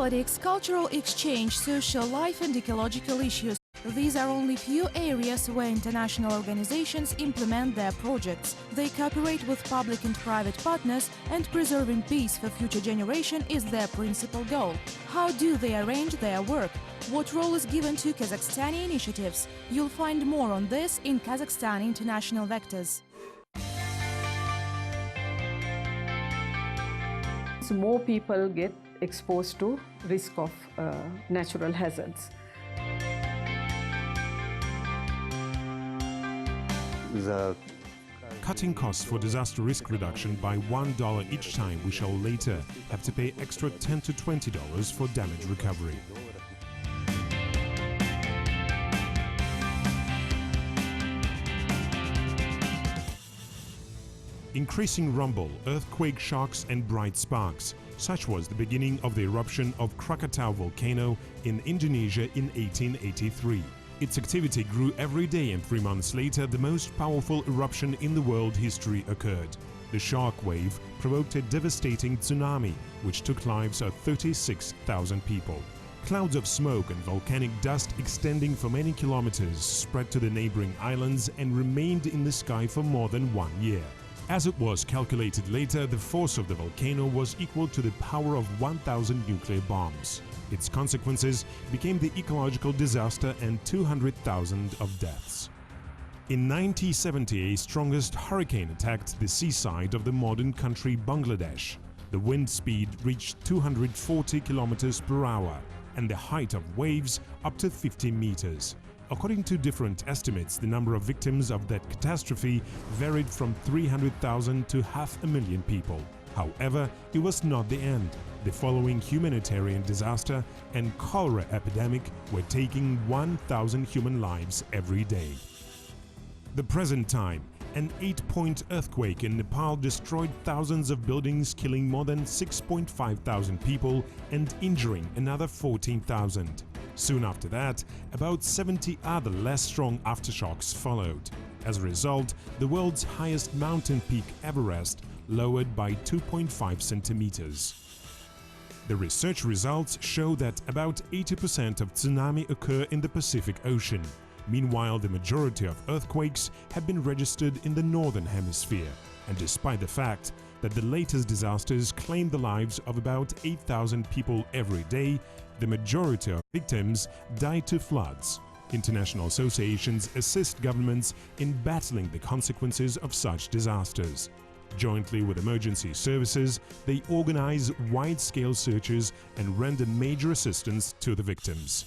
Politics, cultural exchange, social life and ecological issues. These are only few areas where international organizations implement their projects. They cooperate with public and private partners, and preserving peace for future generation is their principal goal. How do they arrange their work? What role is given to Kazakhstani initiatives? You'll find more on this in Kazakhstan International Vectors. So more people get exposed to risk of natural hazards. Cutting costs for disaster risk reduction by $1 each time we shall later have to pay extra $10 to $20 for damage recovery. Increasing rumble, earthquake shocks and bright sparks. Such was the beginning of the eruption of Krakatau volcano in Indonesia in 1883. Its activity grew every day, and 3 months later the most powerful eruption in the world history occurred. The shock wave provoked a devastating tsunami, which took lives of 36,000 people. Clouds of smoke and volcanic dust extending for many kilometers spread to the neighboring islands and remained in the sky for more than 1 year. As it was calculated later, the force of the volcano was equal to the power of 1,000 nuclear bombs. Its consequences became the ecological disaster and 200,000 of deaths. In 1970, a strongest hurricane attacked the seaside of the modern country Bangladesh. The wind speed reached 240 kilometers per hour and the height of waves up to 50 meters. According to different estimates, the number of victims of that catastrophe varied from 300,000 to 500,000 people. However, it was not the end. The following humanitarian disaster and cholera epidemic were taking 1,000 human lives every day. The present time, an 8-point earthquake in Nepal destroyed thousands of buildings, killing more than 6,500 people and injuring another 14,000. Soon after that, about 70 other less strong aftershocks followed. As a result, the world's highest mountain peak, Everest, lowered by 2.5 centimeters. The research results show that about 80% of tsunami occur in the Pacific Ocean. Meanwhile, the majority of earthquakes have been registered in the Northern Hemisphere. And despite the fact that the latest disasters claim the lives of about 8,000 people every day, the majority of victims die to floods. International associations assist governments in battling the consequences of such disasters. Jointly with emergency services, they organize wide-scale searches and render major assistance to the victims.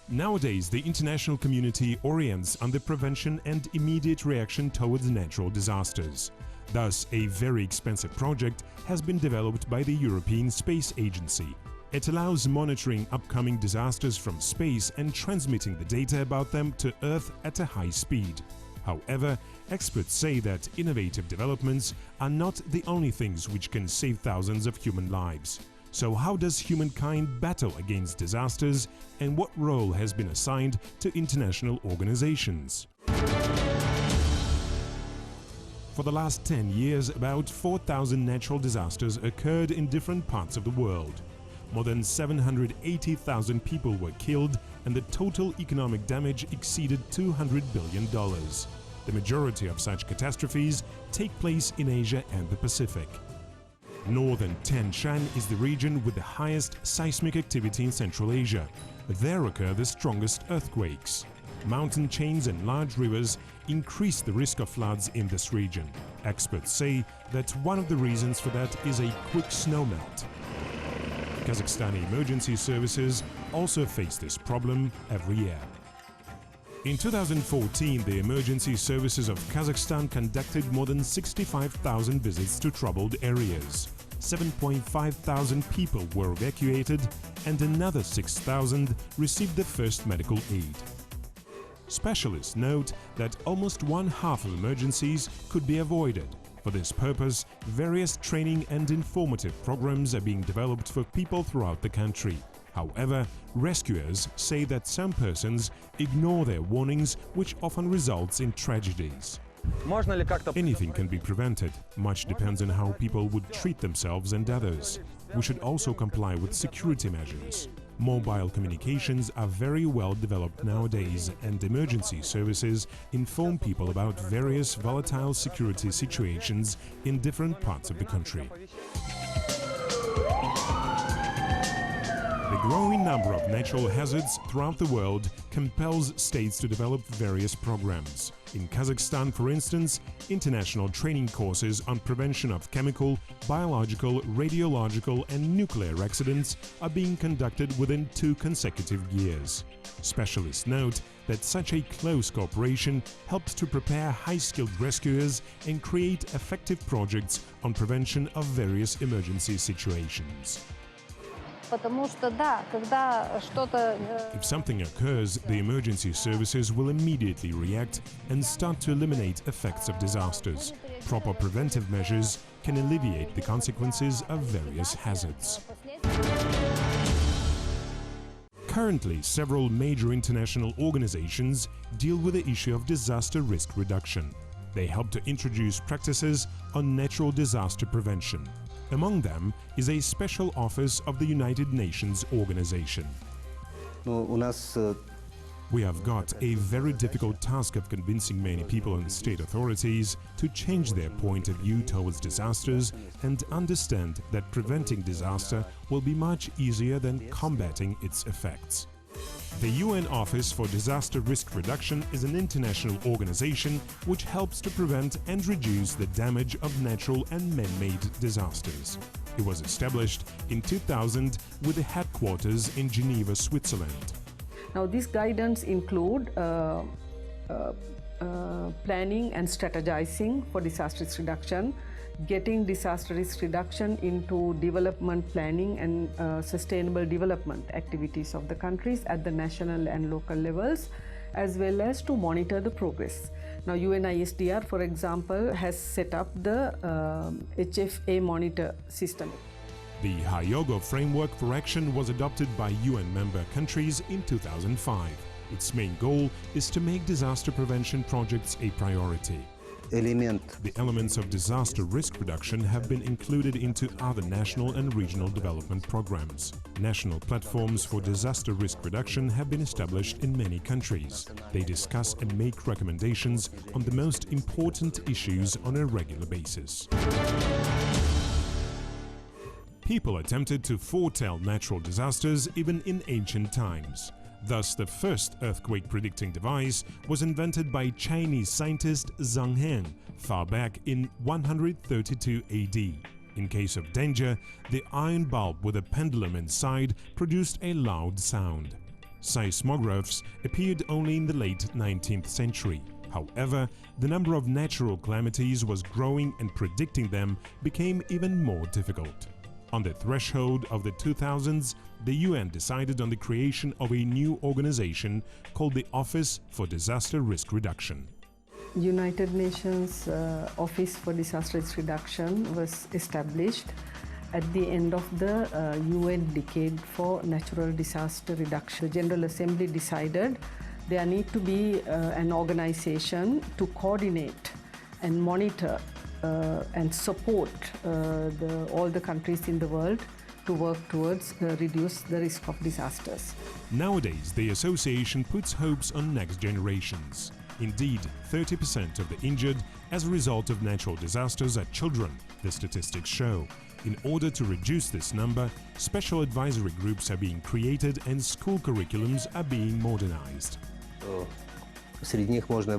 Nowadays, the international community orients on the prevention and immediate reaction towards natural disasters. Thus, a very expensive project has been developed by the European Space Agency. It allows monitoring upcoming disasters from space and transmitting the data about them to Earth at a high speed. However, experts say that innovative developments are not the only things which can save thousands of human lives. So how does humankind battle against disasters, and what role has been assigned to international organizations? For the last 10 years, about 4,000 natural disasters occurred in different parts of the world. More than 780,000 people were killed, and the total economic damage exceeded $200 billion. The majority of such catastrophes take place in Asia and the Pacific. Northern Tian Shan is the region with the highest seismic activity in Central Asia. There occur the strongest earthquakes. Mountain chains and large rivers increase the risk of floods in this region. Experts say that one of the reasons for that is a quick snowmelt. Kazakhstani emergency services also face this problem every year. In 2014, the emergency services of Kazakhstan conducted more than 65,000 visits to troubled areas. 7,500 people were evacuated and another 6,000 received the first medical aid. Specialists note that almost one-half of emergencies could be avoided. For this purpose, various training and informative programs are being developed for people throughout the country. However, rescuers say that some persons ignore their warnings, which often results in tragedies. Anything can be prevented. Much depends on how people would treat themselves and others. We should also comply with security measures. Mobile communications are very well developed nowadays, and emergency services inform people about various volatile security situations in different parts of the country. The growing number of natural hazards throughout the world compels states to develop various programs. In Kazakhstan, for instance, international training courses on prevention of chemical, biological, radiological and nuclear accidents are being conducted within 2 consecutive years. Specialists note that such a close cooperation helps to prepare high-skilled rescuers and create effective projects on prevention of various emergency situations. If something occurs, the emergency services will immediately react and start to eliminate effects of disasters. Proper preventive measures can alleviate the consequences of various hazards. Currently, several major international organizations deal with the issue of disaster risk reduction. They help to introduce practices on natural disaster prevention. Among them is a special office of the United Nations organization. We have got a very difficult task of convincing many people and state authorities to change their point of view towards disasters and understand that preventing disaster will be much easier than combating its effects. The UN Office for Disaster Risk Reduction is an international organization which helps to prevent and reduce the damage of natural and man-made disasters. It was established in 2000 with the headquarters in Geneva, Switzerland. Now, these guidance include planning and strategizing for disaster risk reduction, getting disaster risk reduction into development planning and sustainable development activities of the countries at the national and local levels, as well as to monitor the progress. Now, Unisdr, for example, has set up the HFA monitor system. The Hyogo Framework for Action was adopted by UN member countries in 2005. Its main goal is to make disaster prevention projects a priority. The elements of disaster risk reduction have been included into other national and regional development programs. National platforms for disaster risk reduction have been established in many countries. They discuss and make recommendations on the most important issues on a regular basis. People attempted to foretell natural disasters even in ancient times. Thus, the first earthquake-predicting device was invented by Chinese scientist Zhang He far back in 132 AD. In case of danger, the iron bulb with a pendulum inside produced a loud sound. Seismographs appeared only in the late 19th century. However, the number of natural calamities was growing and predicting them became even more difficult. On the threshold of the 2000s, the UN decided on the creation of a new organization called the Office for Disaster Risk Reduction. United Nations Office for Disaster Risk Reduction was established at the end of the UN decade for natural disaster reduction. The General Assembly decided there need to be an organization to coordinate and monitor and support all the countries in the world to work towards reduce the risk of disasters. Nowadays, the association puts hopes on next generations. Indeed, 30% of the injured as a result of natural disasters are children, the statistics show. In order to reduce this number, special advisory groups are being created and school curriculums are being modernized.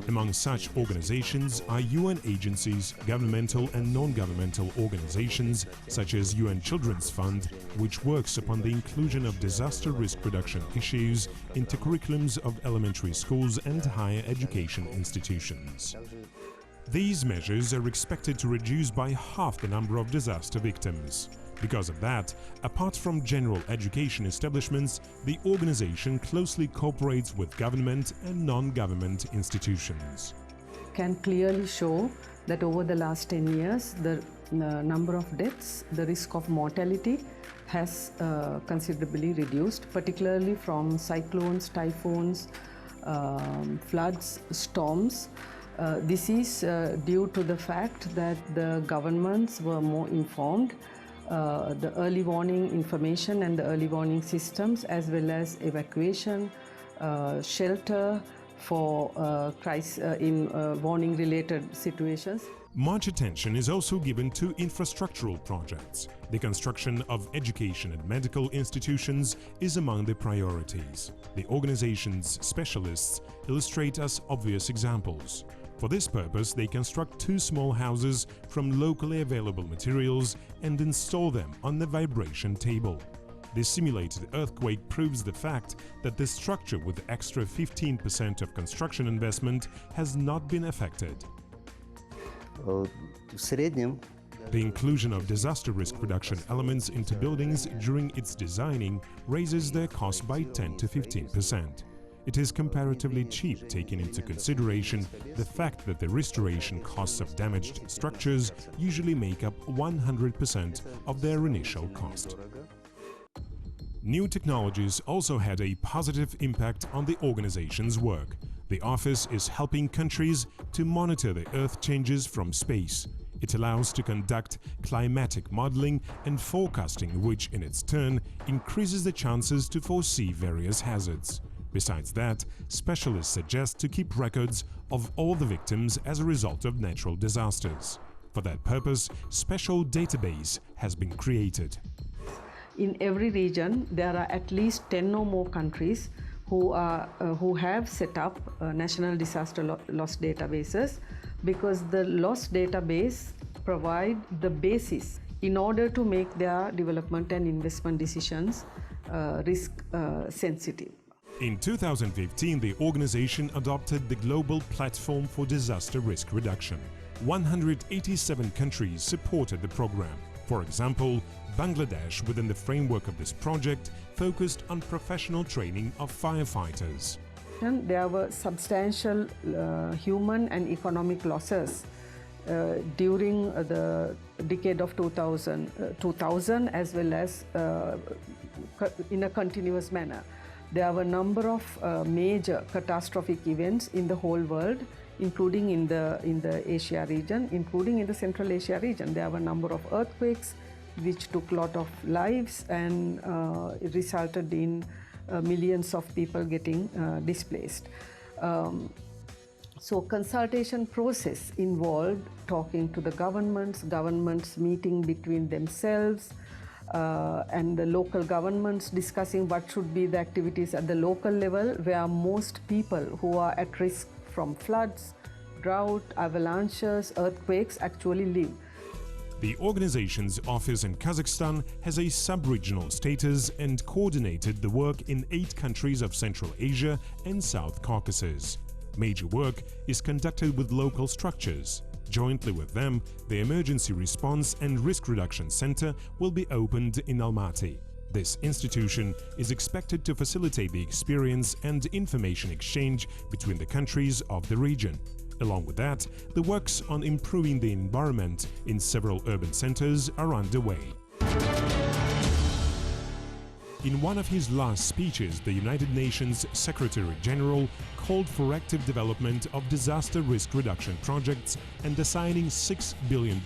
Among such organizations are UN agencies, governmental and non-governmental organizations such as UN Children's Fund, which works upon the inclusion of disaster risk reduction issues into curriculums of elementary schools and higher education institutions. These measures are expected to reduce by half the number of disaster victims. Because of that, apart from general education establishments, the organization closely cooperates with government and non-government institutions. Can clearly show that over the last 10 years, the number of deaths, the risk of mortality has considerably reduced, particularly from cyclones, typhoons, floods, storms. This is due to the fact that the governments were more informed. The early warning information and the early warning systems, as well as evacuation, shelter for warning related situations. Much attention is also given to infrastructural projects. The construction of education and medical institutions is among the priorities. The organization's specialists illustrate us obvious examples. For this purpose, they construct 2 small houses from locally available materials and install them on the vibration table. This simulated earthquake proves the fact that the structure with extra 15% of construction investment has not been affected. The inclusion of disaster risk reduction elements into buildings during its designing raises their cost by 10 to 15%. It is comparatively cheap, taking into consideration the fact that the restoration costs of damaged structures usually make up 100% of their initial cost. New technologies also had a positive impact on the organization's work. The office is helping countries to monitor the Earth changes from space. It allows to conduct climatic modeling and forecasting, which in its turn increases the chances to foresee various hazards. Besides that, specialists suggest to keep records of all the victims as a result of natural disasters. For that purpose, special database has been created. In every region, there are at least 10 or more countries who have set up national disaster loss databases, because the loss database provide the basis in order to make their development and investment decisions risk sensitive. In 2015, the organization adopted the Global Platform for Disaster Risk Reduction. 187 countries supported the program. For example, Bangladesh, within the framework of this project, focused on professional training of firefighters. There were substantial human and economic losses during the decade of 2000 as well as in a continuous manner. There were a number of major catastrophic events in the whole world, including in the Asia region, including in the Central Asia region. There were a number of earthquakes which took a lot of lives and resulted in millions of people getting displaced. So consultation process involved talking to the governments meeting between themselves, and the local governments discussing what should be the activities at the local level, where most people who are at risk from floods, drought, avalanches, earthquakes actually live. The organization's office in Kazakhstan has a sub-regional status and coordinated the work in 8 countries of Central Asia and South Caucasus. Major work is conducted with local structures. Jointly with them, the Emergency Response and Risk Reduction Center will be opened in Almaty. This institution is expected to facilitate the experience and information exchange between the countries of the region. Along with that, the works on improving the environment in several urban centers are underway. In one of his last speeches, the United Nations Secretary-General called for active development of disaster risk reduction projects and assigning $6 billion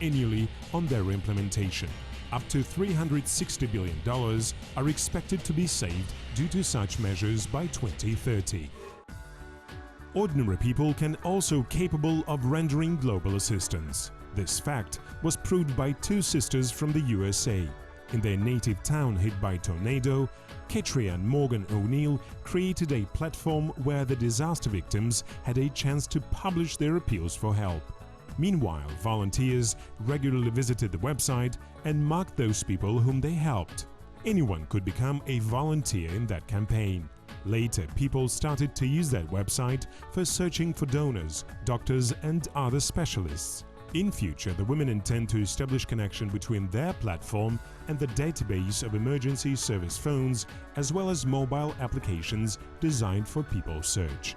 annually on their implementation. Up to $360 billion are expected to be saved due to such measures by 2030. Ordinary people can also capable of rendering global assistance. This fact was proved by 2 sisters from the USA. In their native town hit by tornado, Katria and Morgan O'Neill created a platform where the disaster victims had a chance to publish their appeals for help. Meanwhile, volunteers regularly visited the website and marked those people whom they helped. Anyone could become a volunteer in that campaign. Later, people started to use that website for searching for donors, doctors and other specialists. In future, the women intend to establish connection between their platform and the database of emergency service phones, as well as mobile applications designed for people search.